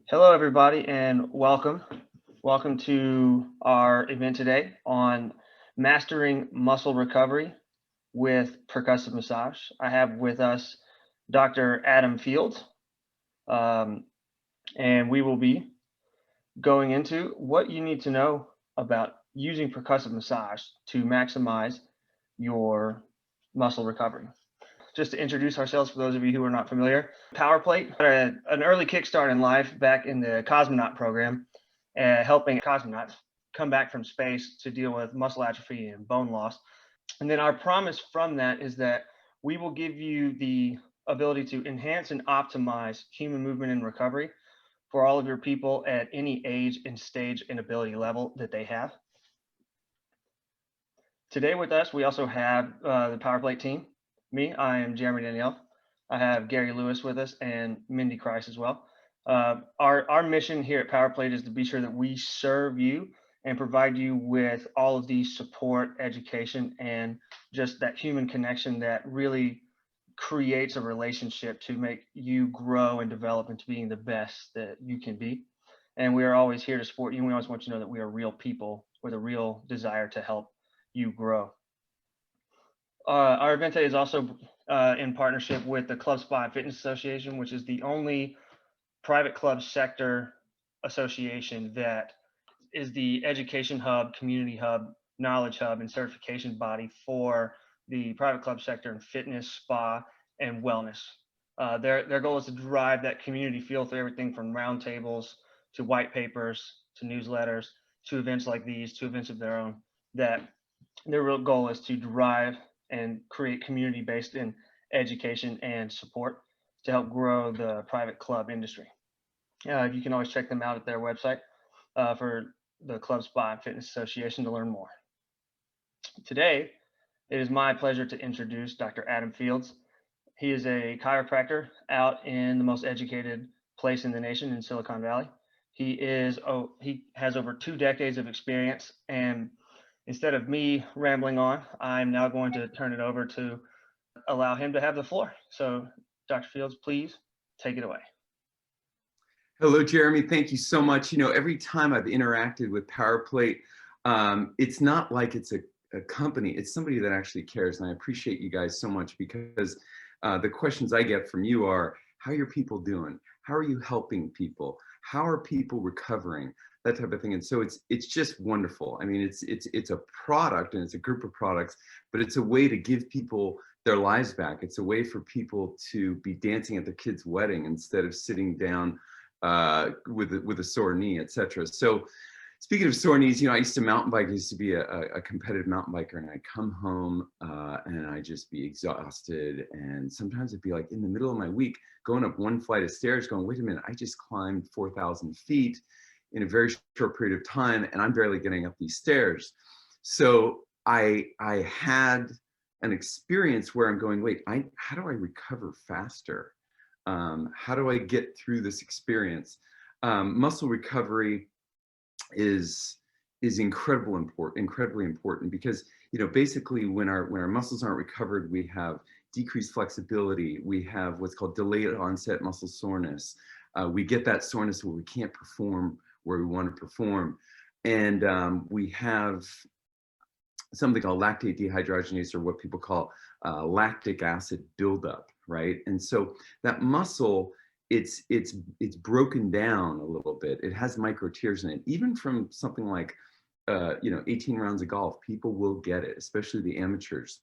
Hello, everybody, and welcome. Welcome to our event today on mastering muscle recovery with percussive massage. I have with us Dr. Adam Fields, um, and we will be going into what you need to know about using percussive massage to maximize your muscle recovery. Just to introduce ourselves for those of you who are not familiar, Powerplate, an early kickstart in life back in the cosmonaut program, helping cosmonauts come back from space to deal with muscle atrophy and bone loss. And then our promise from that is that we will give you the ability to enhance and optimize human movement and recovery for all of your people at any age and stage and ability level that they have. Today with us, we also have the Powerplate team. Me, I am Jeremy Danielle. I have Gary Lewis with us and Mindy Kreis as well. Our mission here at Powerplate is to be sure that we serve you and provide you with all of the support, education, and just that human connection that really creates a relationship to make you grow and develop into being the best that you can be. And we are always here to support you. We always want you to know that we are real people with a real desire to help you grow. Our event today is also in partnership with the Club Spa and Fitness Association, which is the only private club sector association that is the education hub, community hub, knowledge hub, and certification body for the private club sector in fitness, spa, and wellness. Their goal is to drive that community feel through everything from roundtables to white papers to newsletters to events like these, to events of their own, that their real goal is to drive and create community-based in education and support to help grow the private club industry. You can always check them out at their website for the Club Spa and Fitness Association to learn more. Today, it is my pleasure to introduce Dr. Adam Fields. He is a chiropractor out in the most educated place in the nation in Silicon Valley. He has over 2 decades of experience, and instead of me rambling on, I'm now going to turn it over to allow him to have the floor. So, Dr. Fields, please take it away. Hello, Jeremy. Thank you so much. You know, every time I've interacted with Powerplate, it's not like it's a company. It's somebody that actually cares. And I appreciate you guys so much because the questions I get from you are, how are your people doing? How are you helping people? How are people recovering? That type of thing. And so it's just wonderful. I mean, it's a product and it's a group of products, but it's a way to give people their lives back. It's a way for people to be dancing at their kid's wedding instead of sitting down with a sore knee, etc. So speaking of sore knees, you know, I used to mountain bike. I used to be a competitive mountain biker, and I'd come home and I'd just be exhausted. And sometimes it'd be like in the middle of my week, going up one flight of stairs, going, wait a minute, I just climbed 4,000 feet in a very short period of time, and I'm barely getting up these stairs. So I had an experience where I'm going, wait, how do I recover faster? How do I get through this experience? Muscle recovery is incredibly important because, you know, basically when our muscles aren't recovered, we have decreased flexibility. We have what's called delayed onset muscle soreness. We get that soreness where we can't perform where we want to perform. And we have something called lactate dehydrogenase, or what people call lactic acid buildup, right? And so that muscle, it's broken down a little bit. It has micro tears in it. Even from something like 18 rounds of golf, people will get it, especially the amateurs.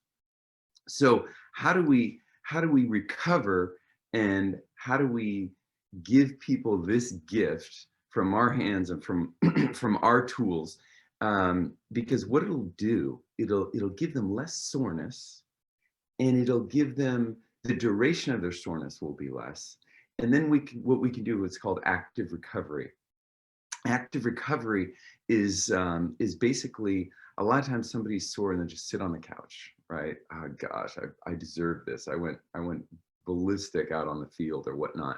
So how do we recover, and how do we give people this gift from our hands and from from our tools? Because what it'll do, it'll give them less soreness, and it'll give them, the duration of their soreness will be less. And then what we can do is called active recovery. Active recovery is basically, a lot of times somebody's sore and they just sit on the couch, right? Oh gosh, I deserve this. I went ballistic out on the field or whatnot.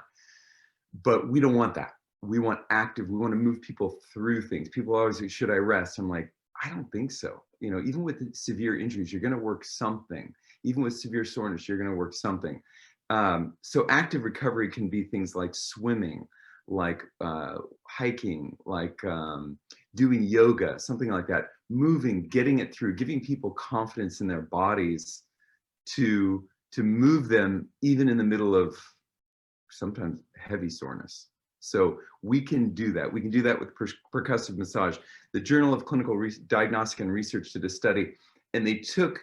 But we don't want that. We want active. We want to move people through things. People always say, should I rest? I'm like, I don't think so. You know, even with severe injuries, you're going to work something. Even with severe soreness, you're going to work something. So active recovery can be things like swimming, like hiking, like doing yoga, something like that, moving, getting it through, giving people confidence in their bodies to move them even in the middle of sometimes heavy soreness. So we can do that. We can do that with percussive massage. The Journal of Clinical Diagnostic and Research did a study, and they took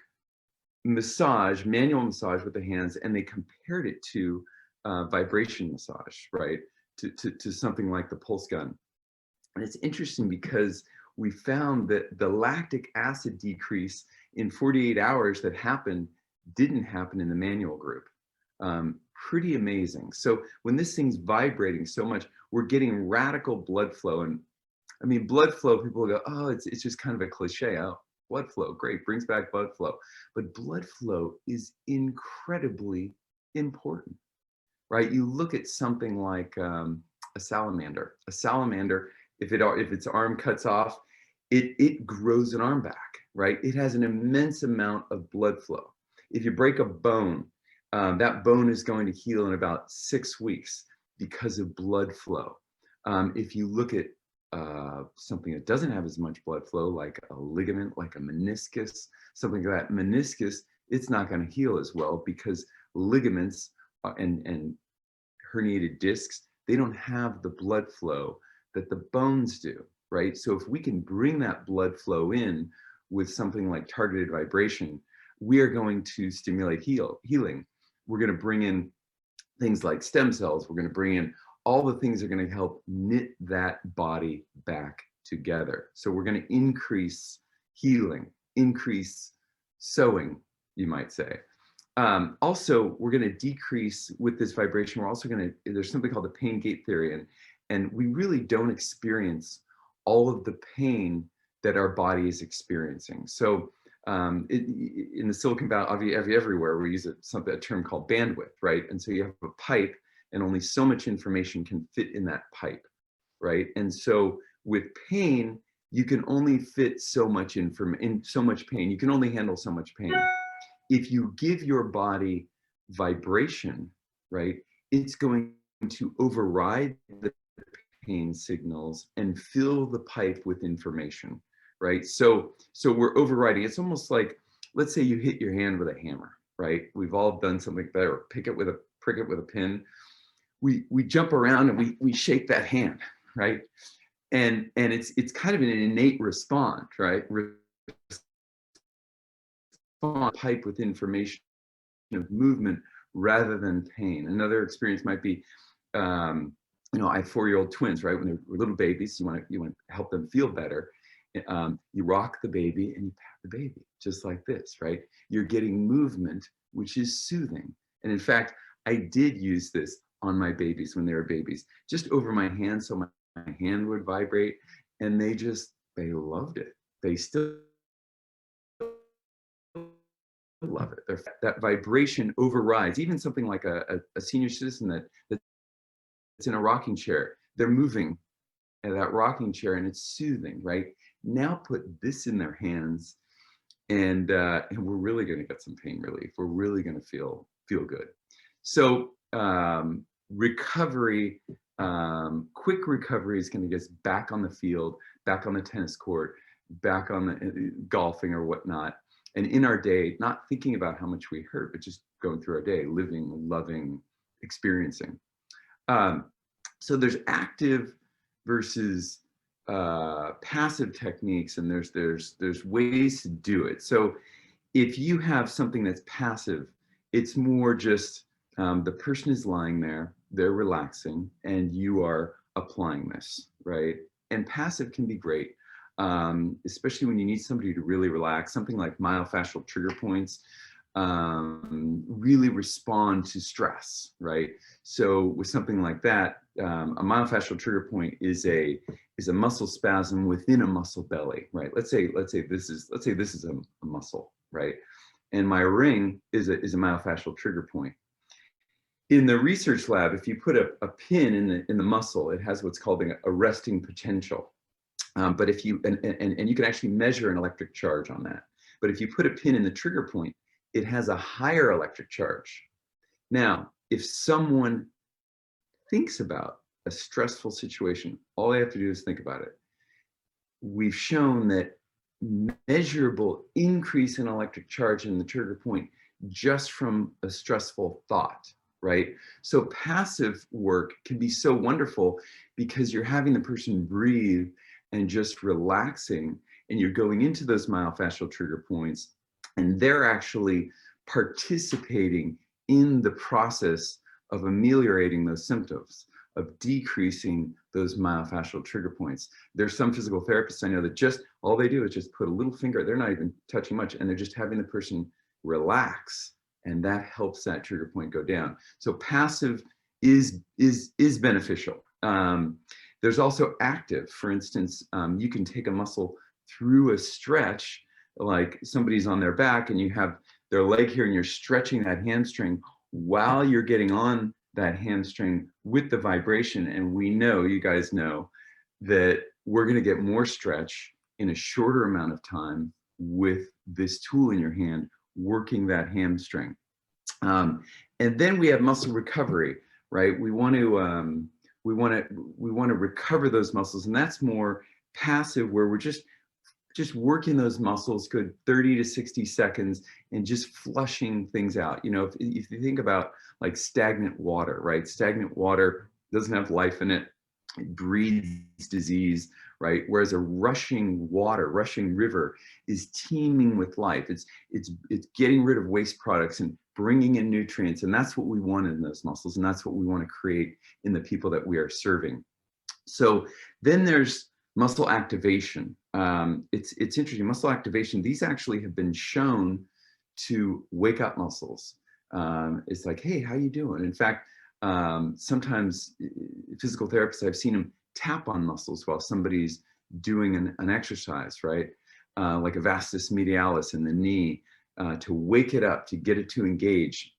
massage, manual massage with the hands, and they compared it to vibration massage, right? To something like the pulse gun. And it's interesting because we found that the lactic acid decrease in 48 hours that happened didn't happen in the manual group. Pretty amazing. So when this thing's vibrating so much, we're getting radical blood flow. And I mean, blood flow, people go, oh, it's just kind of a cliche. Oh, blood flow, great, brings back blood flow. But blood flow is incredibly important, right? You look at something like a salamander. A salamander, if its arm cuts off, it grows an arm back, right? It has an immense amount of blood flow. If you break a bone, that bone is going to heal in about 6 weeks because of blood flow. If you look at something that doesn't have as much blood flow, like a ligament, like a meniscus, something like that, meniscus, it's not going to heal as well because ligaments and herniated discs, they don't have the blood flow that the bones do, right? So if we can bring that blood flow in with something like targeted vibration, we are going to stimulate healing. We're going to bring in things like stem cells. We're going to bring in all the things that are going to help knit that body back together. So we're going to increase healing, increase sewing, you might say. Also, we're going to decrease with this vibration. We're also going to, there's something called the pain gate theory, and we really don't experience all of the pain that our body is experiencing. So in the Silicon Valley, everywhere, we use a term called bandwidth, right? And so you have a pipe, and only so much information can fit in that pipe, right? And so with pain, you can only fit so much so much pain. You can only handle so much pain. If you give your body vibration, right, it's going to override the pain signals and fill the pipe with information, right? So we're overriding. It's almost like, let's say you hit your hand with a hammer, right? We've all done something like that, or prick it with a pin. We jump around and we shake that hand, right? And it's kind of an innate response, right? Pipe with information of movement rather than pain. Another experience might be, you know, I have 4-year-old twins, right? When they're little babies, you want to help them feel better. You rock the baby and you pat the baby, just like this, right? You're getting movement, which is soothing. And in fact, I did use this on my babies when they were babies, just over my hand, so my hand would vibrate, and they loved it. They still love it. That vibration overrides even something like a senior citizen that's in a rocking chair. They're moving in that rocking chair and it's soothing, right? Now put this in their hands, and we're really going to get some pain relief. We're really going to feel good. So recovery, quick recovery is going to get us back on the field, back on the tennis court, back on the golfing or whatnot. And in our day, not thinking about how much we hurt, but just going through our day, living, loving, experiencing. So there's active versus passive techniques, and there's ways to do it. So if you have something that's passive, it's more just the person is lying there, they're relaxing, and you are applying this, right? And passive can be great. Especially when you need somebody to really relax, something like myofascial trigger points really respond to stress, right? So with something like that, a myofascial trigger point is a muscle spasm within a muscle belly, right? Let's say this is a muscle, right? And my ring is a myofascial trigger point. In the research lab, if you put a pin in the muscle, it has what's called a resting potential. But if you, and you can actually measure an electric charge on that. But if you put a pin in the trigger point, it has a higher electric charge. Now, if someone thinks about a stressful situation, all they have to do is think about it. We've shown that measurable increase in electric charge in the trigger point just from a stressful thought, right? So passive work can be so wonderful because you're having the person breathe and just relaxing, and you're going into those myofascial trigger points, and they're actually participating in the process of ameliorating those symptoms, of decreasing those myofascial trigger points. There's some physical therapists I know that just, all they do is just put a little finger, they're not even touching much, and they're just having the person relax, and that helps that trigger point go down. So passive is beneficial. There's also active. For instance, you can take a muscle through a stretch, like somebody's on their back and you have their leg here and you're stretching that hamstring while you're getting on that hamstring with the vibration. And we know, you guys know, that we're going to get more stretch in a shorter amount of time with this tool in your hand working that hamstring. And then we have muscle recovery, right? We want to recover those muscles, and that's more passive, where we're just working those muscles good 30 to 60 seconds and just flushing things out. You know, if you think about like stagnant water, right? Stagnant water doesn't have life in it. It breeds disease, right? Whereas a rushing river is teeming with life. It's getting rid of waste products and bringing in nutrients. And that's what we want in those muscles. And that's what we want to create in the people that we are serving. So then there's muscle activation. It's interesting. Muscle activation, these actually have been shown to wake up muscles. It's like, hey, how you doing? In fact, sometimes physical therapists, I've seen them tap on muscles while somebody's doing an exercise, right? Like a vastus medialis in the knee, to wake it up, to get it to engage.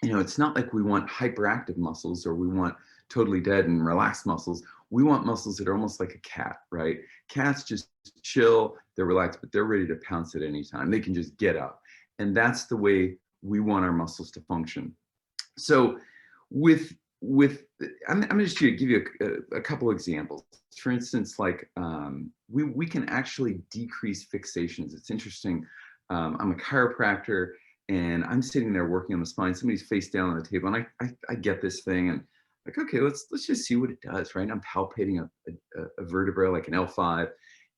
You know, it's not like we want hyperactive muscles or we want totally dead and relaxed muscles. We want muscles that are almost like a cat, right? Cats just chill, they're relaxed, but they're ready to pounce at any time. They can just get up. And that's the way we want our muscles to function. So I'm just going to give you a couple examples. For instance, like we can actually decrease fixations. It's interesting. I'm a chiropractor and I'm sitting there working on the spine. Somebody's face down on the table, and I get this thing, and like, okay, let's just see what it does, right? I'm palpating a vertebra like an L5,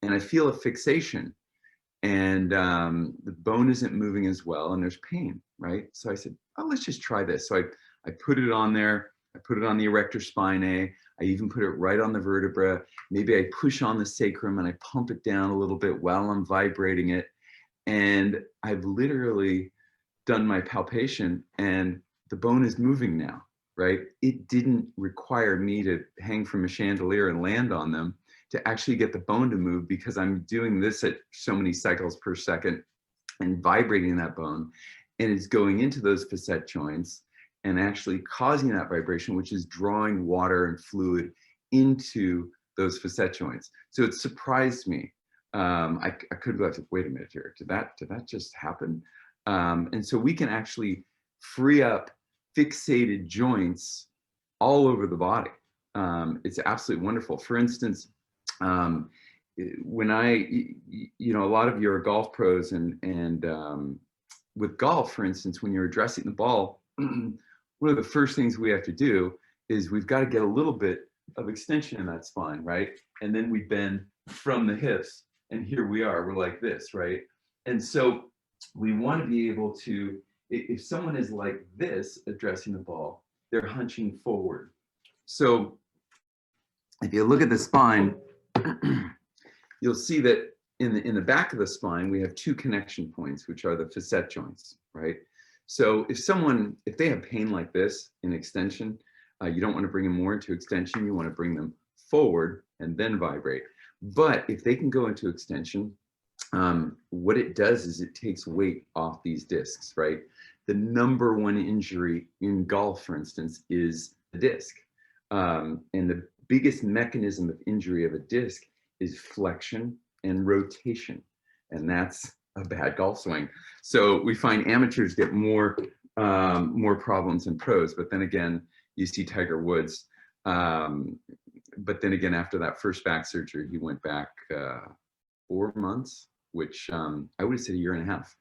and I feel a fixation, and the bone isn't moving as well, and there's pain, right? So I said, oh, let's just try this. So I put it on there. I put it on the erector spinae. I even put it right on the vertebra. Maybe I push on the sacrum and I pump it down a little bit while I'm vibrating it. And I've literally done my palpation and the bone is moving now, right? It didn't require me to hang from a chandelier and land on them to actually get the bone to move, because I'm doing this at so many cycles per second and vibrating that bone. And it's going into those facet joints and actually causing that vibration, which is drawing water and fluid into those facet joints. So it surprised me. I could go, wait a minute here, did that just happen? And so we can actually free up fixated joints all over the body. It's absolutely wonderful. For instance, when a lot of you are golf pros, and with golf, for instance, when you're addressing the ball, one of the first things we have to do is we've got to get a little bit of extension in that spine, right? And then we bend from the hips, and here we are, we're like this, right? And so we want to be able to, if someone is like this addressing the ball, they're hunching forward. So if you look at the spine, you'll see that in the back of the spine, we have two connection points, which are the facet joints, right? So if they have pain like this in extension, you don't want to bring them more into extension. You want to bring them forward and then vibrate. But if they can go into extension, what it does is it takes weight off these discs, right? The number one injury in golf, for instance, is the disc. And the biggest mechanism of injury of a disc is flexion and rotation. And that's a bad golf swing. So we find amateurs get more problems than pros. But then again, you see Tiger Woods But then again, after that first back surgery, he went back 4 months, which I would have said a year and a half.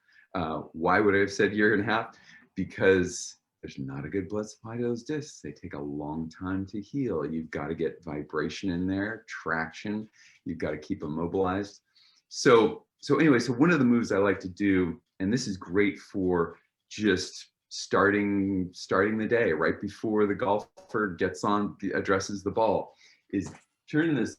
Why would I have said year and a half? Because there's not a good blood supply to those discs. They take a long time to heal. You've got to get vibration in there, traction. You've got to keep them mobilized. So anyway, so one of the moves I like to do, and this is great for just starting the day right before the golfer gets on, addresses the ball, is turning this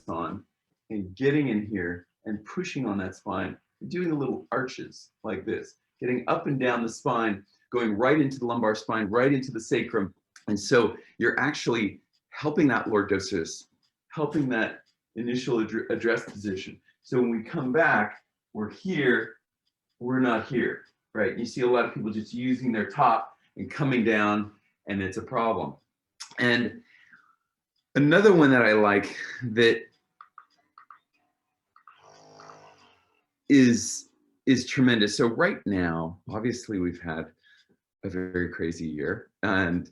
on and getting in here and pushing on that spine, doing the little arches like this, getting up and down the spine, going right into the lumbar spine, right into the sacrum. And so you're actually helping that lordosis, helping that initial address position. So when we come back, we're here, we're not here, right? You see a lot of people just using their top and coming down, and it's a problem. And another one that I like that is tremendous. So right now, obviously we've had a very crazy year, and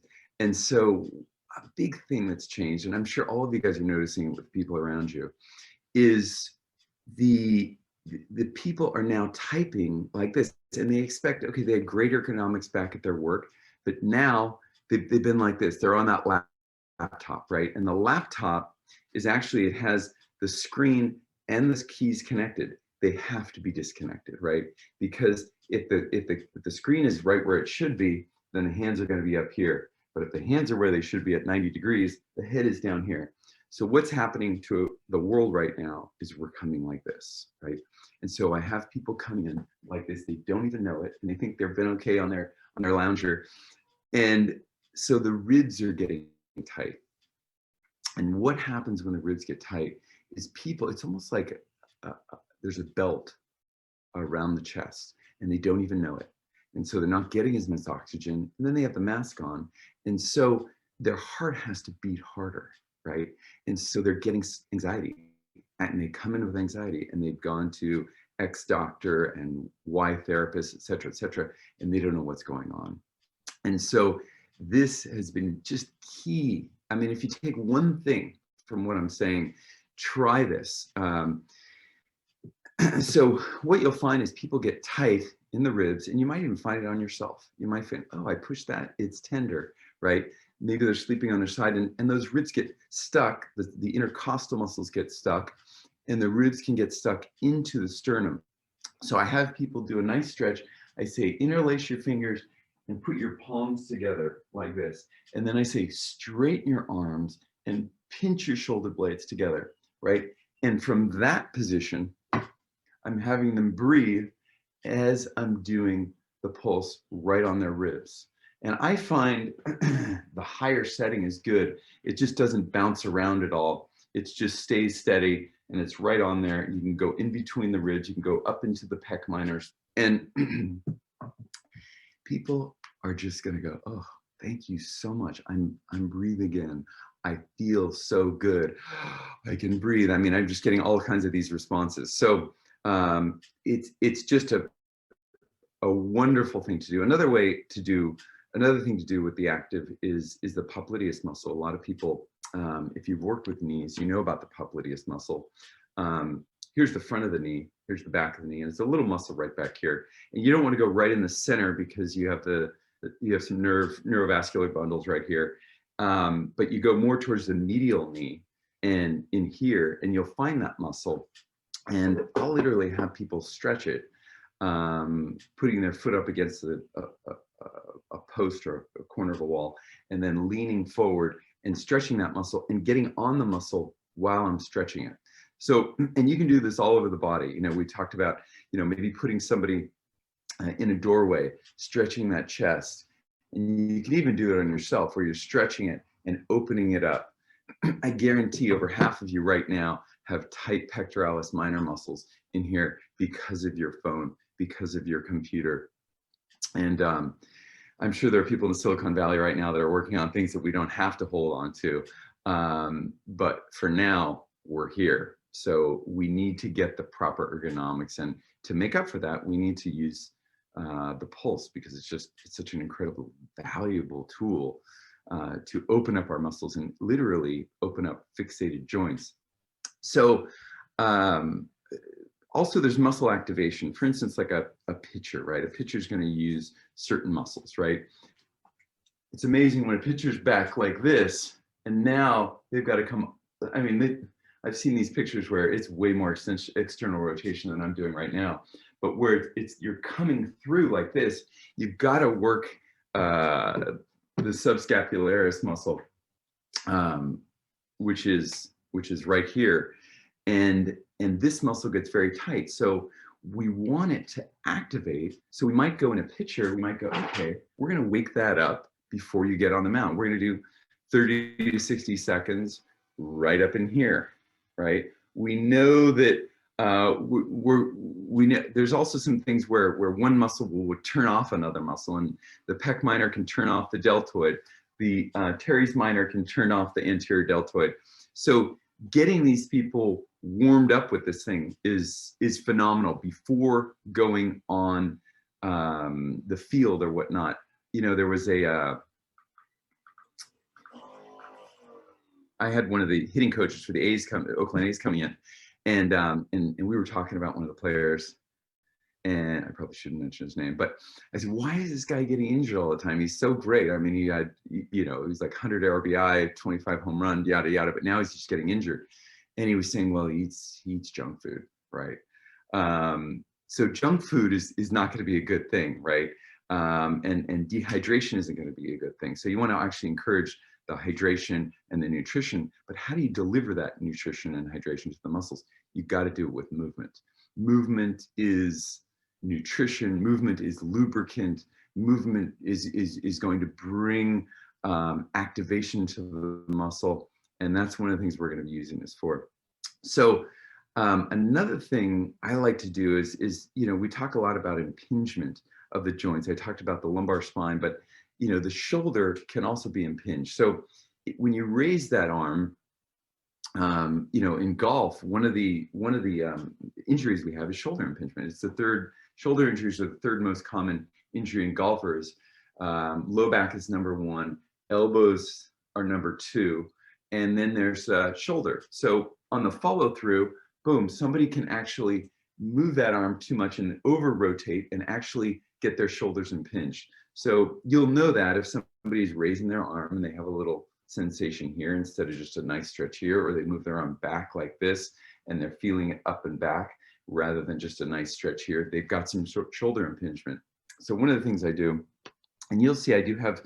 so a big thing that's changed, and I'm sure all of you guys are noticing it with people around you, is the people are now typing like this, and they expect, okay, they had great ergonomics back at their work, but now they've been like this. They're on that laptop, right? And the laptop is actually, it has the screen and the keys connected. They have to be disconnected, right? Because if the screen is right where it should be, then the hands are going to be up here. But if the hands are where they should be at 90 degrees, the head is down here. So what's happening to the world right now is we're coming like this, right? And so I have people come in like this, they don't even know it, and they think they've been okay on their lounger. And so the ribs are getting tight. And what happens when the ribs get tight is people, it's almost like there's a belt around the chest, and they don't even know it. And so they're not getting as much oxygen, and then they have the mask on. And so their heart has to beat harder, right? And so they're getting anxiety, and they come in with anxiety, and they've gone to X doctor and Y therapist, et cetera, and they don't know what's going on. And so this has been just key. I mean, if you take one thing from what I'm saying, try this. So what you'll find is people get tight in the ribs, and you might even find it on yourself. You might think, oh, I pushed that, it's tender, right? Maybe they're sleeping on their side, and those ribs get stuck, the intercostal muscles get stuck, and the ribs can get stuck into the sternum. So I have people do a nice stretch. I say, interlace your fingers and put your palms together like this. And then I say, straighten your arms and pinch your shoulder blades together, right? And from that position, I'm having them breathe as I'm doing the pulse right on their ribs. And I find the higher setting is good. It just doesn't bounce around at all. It just stays steady, and it's right on there. You can go in between the ribs. You can go up into the pec minors. And people are just going to go, oh, thank you so much. I'm breathing again. I feel so good. I can breathe. I mean, I'm just getting all kinds of these responses. So it's just a wonderful thing to do. Another thing to do with the active is the popliteus muscle. A lot of people, if you've worked with knees, you know about the popliteus muscle. Here's the front of the knee, here's the back of the knee, and it's a little muscle right back here. And you don't want to go right in the center because you have some neurovascular bundles right here. But you go more towards the medial knee and in here, and you'll find that muscle. And I'll literally have people stretch it, putting their foot up against a post or a corner of a wall, and then leaning forward and stretching that muscle and getting on the muscle while I'm stretching it. So, and you can do this all over the body. You know, we talked about, you know, maybe putting somebody in a doorway, stretching that chest. And you can even do it on yourself where you're stretching it and opening it up. I guarantee over half of you right now have tight pectoralis minor muscles in here because of your phone, because of your computer. And I'm sure there are people in Silicon Valley right now that are working on things that we don't have to hold on to. But for now, we're here. So we need to get the proper ergonomics. And to make up for that, we need to use the pulse, because it's such an incredibly valuable tool to open up our muscles and literally open up fixated joints. So also there's muscle activation. For instance, like a pitcher, right? A pitcher is going to use certain muscles, right? It's amazing when a pitcher's back like this, and now they've got to come. I mean, I've seen these pictures where it's way more external rotation than I'm doing right now, but where you're coming through like this, you've got to work the subscapularis muscle, which is right here, and this muscle gets very tight. So we want it to activate. So we might go in a pitcher. We might go, okay, we're going to wake that up before you get on the mound. We're going to do 30 to 60 seconds right up in here, right? We know that we know there's also some things where one muscle will turn off another muscle, and the pec minor can turn off the deltoid. The teres minor can turn off the anterior deltoid. So getting these people warmed up with this thing is phenomenal before going on the field or whatnot. You know, there was I had one of the hitting coaches for the A's Oakland A's coming in, and we were talking about one of the players, and I probably shouldn't mention his name, but I said, why is this guy getting injured all the time? He's so great. I mean, he had, you know, he was like 100 RBI, 25 home run, yada, yada, but now he's just getting injured. And he was saying, well, he eats junk food, right? So junk food is not going to be a good thing, right? And dehydration isn't going to be a good thing. So you want to actually encourage the hydration and the nutrition, but how do you deliver that nutrition and hydration to the muscles? You've got to do it with movement. Movement is nutrition, movement is lubricant, movement is going to bring activation to the muscle, and that's one of the things we're going to be using this for. So another thing I like to do is, you know, we talk a lot about impingement of the joints. I talked about the lumbar spine, but you know, the shoulder can also be impinged. So when you raise that arm, you know, in golf, one of the injuries we have is shoulder impingement. It's the third. Shoulder injuries are the third most common injury in golfers. Low back is number one, elbows are number two, and then there's shoulder. So on the follow through, boom, somebody can actually move that arm too much and over rotate and actually get their shoulders impinged. So you'll know that if somebody's raising their arm and they have a little sensation here instead of just a nice stretch here, or they move their arm back like this and they're feeling it up and back rather than just a nice stretch here, they've got some shoulder impingement. So one of the things I do, and you'll see I do have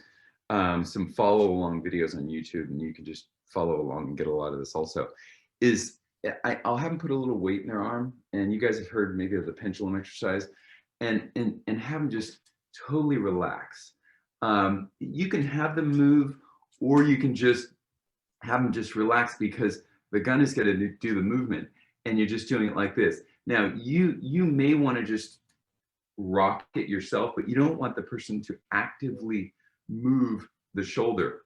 some follow along videos on YouTube, and you can just follow along and get a lot of this also, is I'll have them put a little weight in their arm, and you guys have heard maybe of the pendulum exercise, and have them just totally relax. You can have them move, or you can just have them just relax, because the gun is going to do the movement and you're just doing it like this. Now you may want to just rock it yourself, but you don't want the person to actively move the shoulder.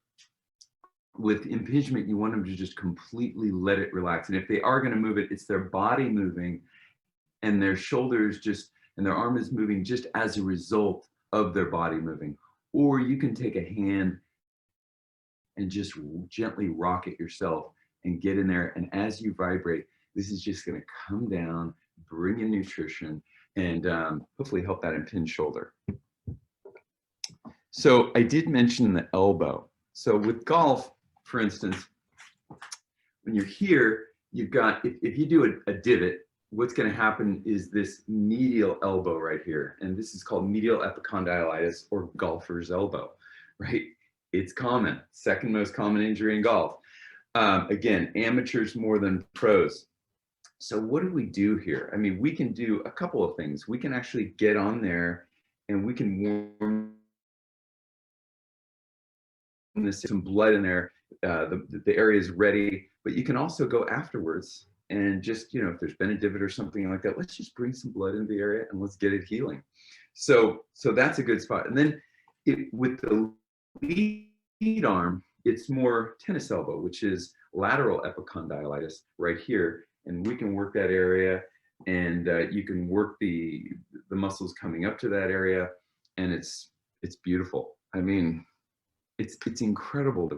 With impingement, you want them to just completely let it relax. And if they are going to move it, it's their body moving and their shoulders just, and their arm is moving just as a result of their body moving. Or you can take a hand and just gently rock it yourself and get in there. And as you vibrate, this is just going to come down, bring in nutrition, and hopefully help that impinged shoulder. So I did mention the elbow. So with golf, for instance, when you're here, you've got, if you do a divot, what's going to happen is this medial elbow right here. And this is called medial epicondylitis, or golfer's elbow, right? It's common, second most common injury in golf. Again, amateurs more than pros. So what do we do here? I mean, we can do a couple of things. We can actually get on there and we can warm some blood in there. The area is ready, but you can also go afterwards and just, you know, if there's been a divot or something like that, let's just bring some blood into the area and let's get it healing. So that's a good spot. And then with the lead arm, it's more tennis elbow, which is lateral epicondylitis right here. And we can work that area, and you can work the muscles coming up to that area, and it's beautiful. I mean, it's incredible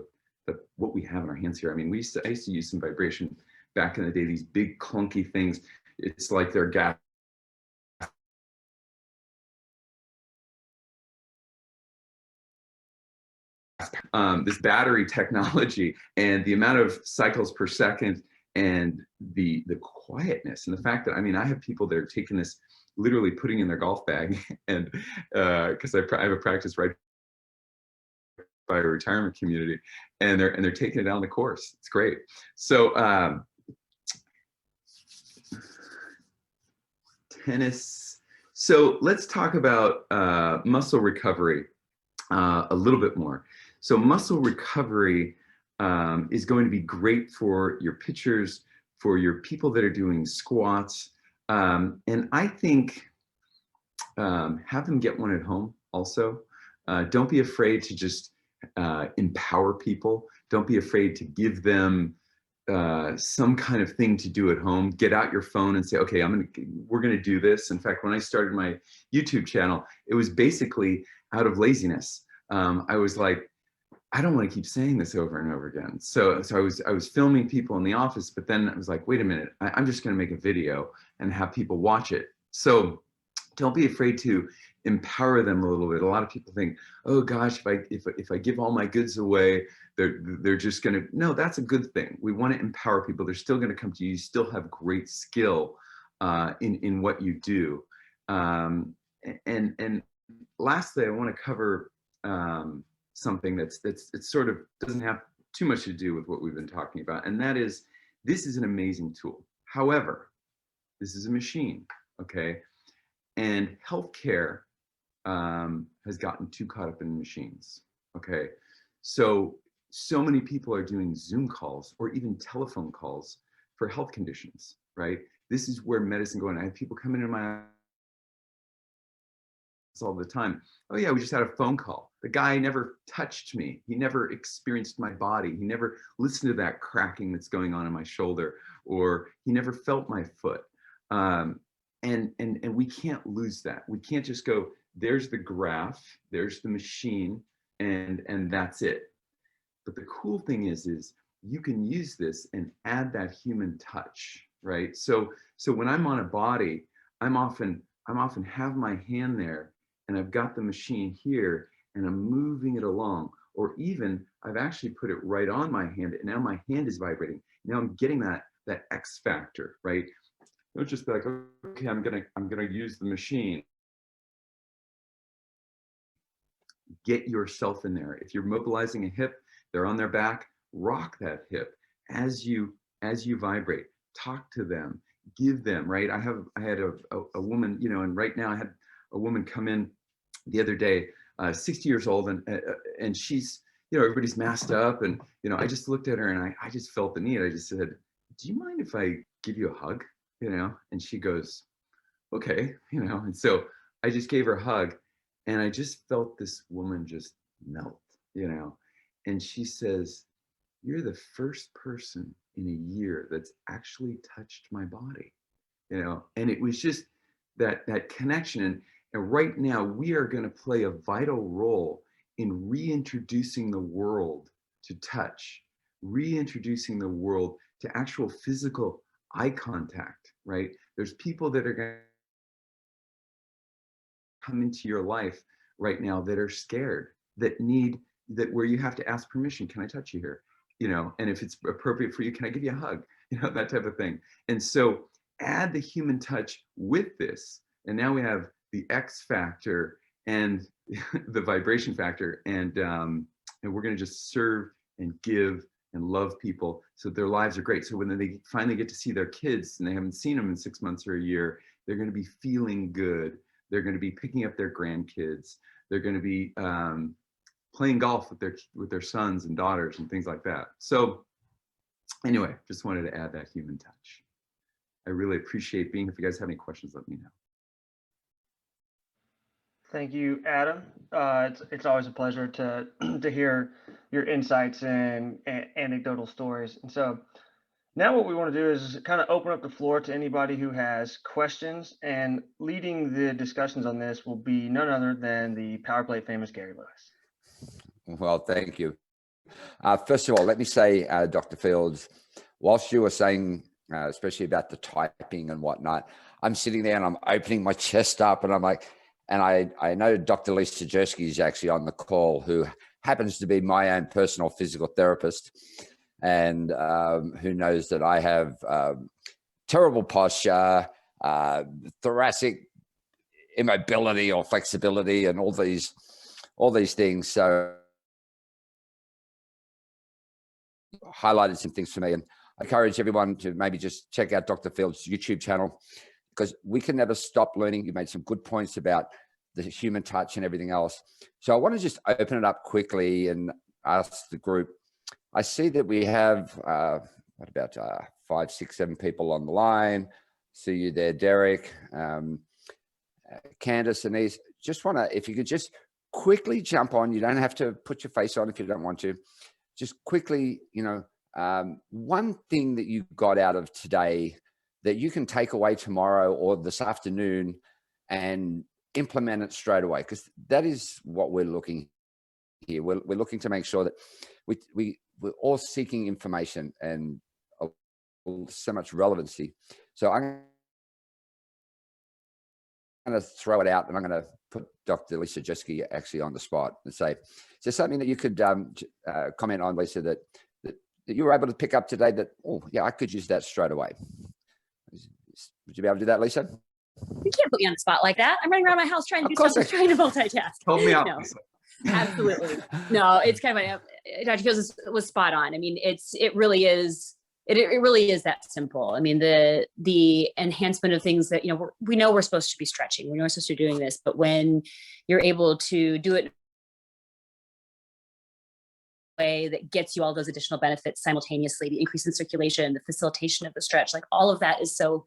what we have in our hands here. I mean, I used to use some vibration back in the day, these big clunky things. It's like they're gas. This battery technology and the amount of cycles per second and the quietness and the fact that, I mean, I have people that are taking this, literally putting in their golf bag, and because I have a practice right by a retirement community, and they're taking it down the course. It's great. So tennis. So let's talk about muscle recovery a little bit more. So muscle recovery is going to be great for your pitchers, for your people that are doing squats. And I think have them get one at home also. Don't be afraid to just empower people. Don't be afraid to give them some kind of thing to do at home. Get out your phone and say, okay, we're gonna do this. In fact, when I started my YouTube channel, it was basically out of laziness. I was like, I don't want to keep saying this over and over again. So I was filming people in the office, but then I was like, wait a minute, I'm just going to make a video and have people watch it. So don't be afraid to empower them a little bit. A lot of people think, oh gosh, if I give all my goods away, they're just going to, no, that's a good thing. We want to empower people. They're still going to come to you. You still have great skill in what you do. And lastly, I want to cover something that's it sort of doesn't have too much to do with what we've been talking about, and that is, this is an amazing tool. However, this is a machine, okay? And healthcare has gotten too caught up in machines, okay? So many people are doing Zoom calls or even telephone calls for health conditions, right? This is where medicine going. I have people come into my all the time. Oh yeah, we just had a phone call. The guy never touched me. He never experienced my body. He never listened to that cracking that's going on in my shoulder, or he never felt my foot. And we can't lose that. We can't just go, there's the graph, there's the machine, and that's it. But the cool thing is you can use this and add that human touch, right? So when I'm on a body, I'm often have my hand there, and I've got the machine here, and I'm moving it along. Or even I've actually put it right on my hand, and now my hand is vibrating. Now I'm getting that X factor, right? Don't just be like, okay, I'm gonna use the machine. Get yourself in there. If you're mobilizing a hip, they're on their back, rock that hip as you vibrate. Talk to them, give them, right? I had a woman, you know, and right now I had a woman come in the other day, 60 years old, and she's, you know, everybody's masked up, and you know, I just looked at her and I just felt the need. I just said, do you mind if I give you a hug? You know, and she goes, okay, you know, and so I just gave her a hug, and I just felt this woman just melt, you know, and she says, you're the first person in a year that's actually touched my body, you know, and it was just that connection. And right now we are going to play a vital role in reintroducing the world to touch, reintroducing the world to actual physical eye contact, right? There's people that are going to come into your life right now that are scared, that need, that where you have to ask permission, can I touch you here? You know, and if it's appropriate for you, can I give you a hug? You know, that type of thing. And so add the human touch with this. And now we have the X factor and the vibration factor. And we're going to just serve and give and love people so their lives are great. So when they finally get to see their kids and they haven't seen them in 6 months or a year, they're going to be feeling good. They're going to be picking up their grandkids. They're going to be playing golf with their sons and daughters and things like that. So anyway, just wanted to add that human touch. I really appreciate being here. If you guys have any questions, let me know. Thank you, Adam. It's always a pleasure to to hear your insights and anecdotal stories. And so now what we want to do is kind of open up the floor to anybody who has questions, and leading the discussions on this will be none other than the Power Plate famous Gary Lewis. Well, thank you. First of all, let me say, Dr. Fields, whilst you were saying, especially about the typing and whatnot, I'm sitting there and I'm opening my chest up and I'm like, and I know Dr. Lisa Jersky is actually on the call, who happens to be my own personal physical therapist, and who knows that I have terrible posture, thoracic immobility or flexibility, and all these things. So highlighted some things for me, and I encourage everyone to maybe just check out Dr. Fields' YouTube channel, because we can never stop learning. You made some good points about the human touch and everything else. So I want to just open it up quickly and ask the group. I see that we have what about 5, 6, 7 people on the line. See you there, Derek, Candace, Anise. Just want to, if you could just quickly jump on. You don't have to put your face on if you don't want to. Just quickly, one thing that you got out of today that you can take away tomorrow or this afternoon and implement it straight away, because that is what we're looking here. We're looking to make sure that we're all seeking information and so much relevancy. So I'm going to throw it out, and I'm going to put Dr. Lisa Jersky actually on the spot and say, is there something that you could comment on, Lisa, that you were able to pick up today that, oh yeah, I could use that straight away? Would you be able to do that, Lisa? You can't put me on the spot like that. I'm running around my house trying to do stuff, trying to multitask. Help me out. No, absolutely. No, it's kind of Dr. Fields was spot on. I mean, it really is that simple. I mean, the enhancement of things that, we know we're supposed to be stretching. We know we're supposed to be doing this, but when you're able to do it in a way that gets you all those additional benefits simultaneously, the increase in circulation, the facilitation of the stretch, like all of that is so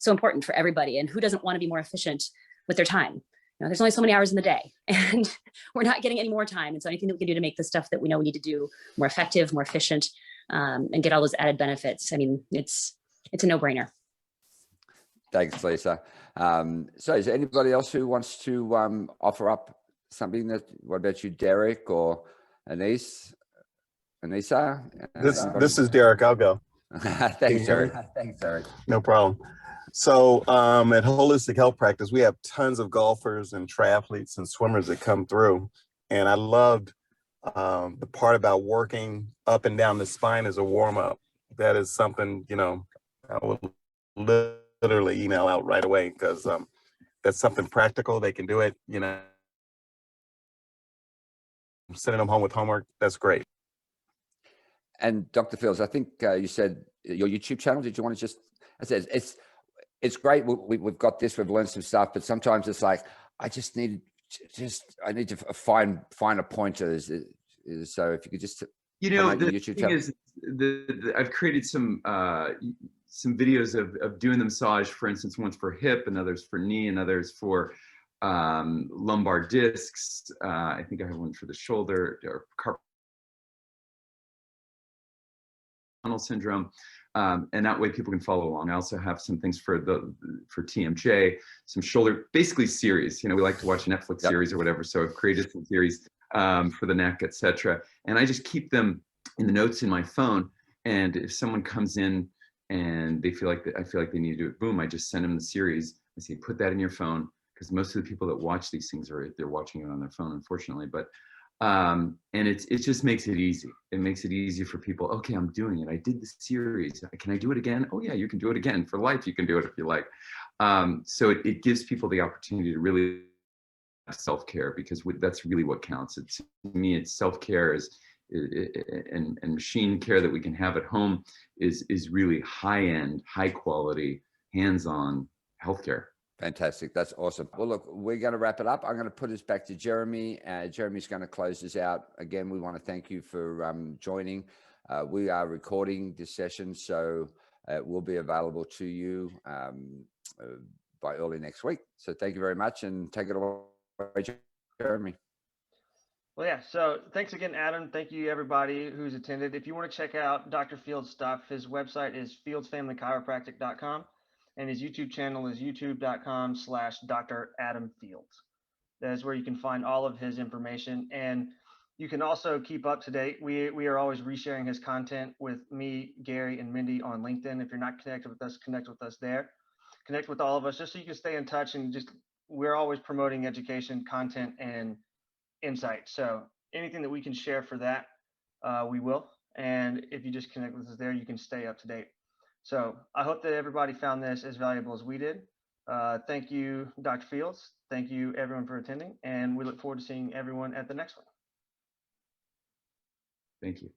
important for everybody. And who doesn't want to be more efficient with their time? There's only so many hours in the day, and we're not getting any more time. And so anything that we can do to make the stuff that we know we need to do more effective, more efficient, and get all those added benefits, I mean, it's a no-brainer. Thanks, Lisa. So is there anybody else who wants to offer up something? What about you, Derek or Anisa? This is Derek. I'll go. Thanks, Derek. Thanks, Derek. No problem. So at Holistic Health Practice, we have tons of golfers and triathletes and swimmers that come through. And I loved the part about working up and down the spine as a warm-up. That is something, I would literally email out right away, because that's something practical. They can do it, sending them home with homework. That's great. And Dr. Fields, I think you said your YouTube channel. Did you want to just? I said it's great. We've got this. We've learned some stuff, but sometimes it's like I need to find a pointer. So if you could just, the YouTube thing channel. is, I've created some videos of doing the massage. For instance, one's for hip, and others for knee, and others for lumbar discs. I think I have one for the shoulder or carpal tunnel syndrome. And that way people can follow along. I also have some things for TMJ, some shoulder, basically series. We like to watch a Netflix series or whatever. So I've created some series for the neck, etc. And I just keep them in the notes in my phone. And if someone comes in and I feel like they need to do it, boom, I just send them the series. I say, put that in your phone, because most of the people that watch these things they're watching it on their phone, unfortunately. But and it just makes it easy. It makes it easy for people. Okay, I'm doing it. I did the series. Can I do it again? Oh yeah, you can do it again for life. You can do it if you like. So it gives people the opportunity to really have self-care, because that's really what counts. To me, it's self-care and machine care that we can have at home is really high-end, high-quality, hands-on healthcare. Fantastic. That's awesome. Well, look, we're going to wrap it up. I'm going to put us back to Jeremy. Jeremy's going to close this out. Again, we want to thank you for joining. We are recording this session, so it will be available to you by early next week. So thank you very much, and take it away, Jeremy. Well, yeah. So thanks again, Adam. Thank you, everybody who's attended. If you want to check out Dr. Fields' stuff, his website is fieldsfamilychiropractic.com. And his YouTube channel is youtube.com/Dr. Adam Fields. That is where you can find all of his information. And You can also keep up to date. We are always resharing his content with me, Gary, and Mindy on LinkedIn. If you're not connected with us, connect with us there. Connect with all of us just so you can stay in touch, and just we're always promoting education, content, and insight. So anything that we can share for that, we will. And if you just connect with us there, you can stay up to date. So I hope that everybody found this as valuable as we did. Thank you, Dr. Fields. Thank you, everyone, for attending. And we look forward to seeing everyone at the next one. Thank you.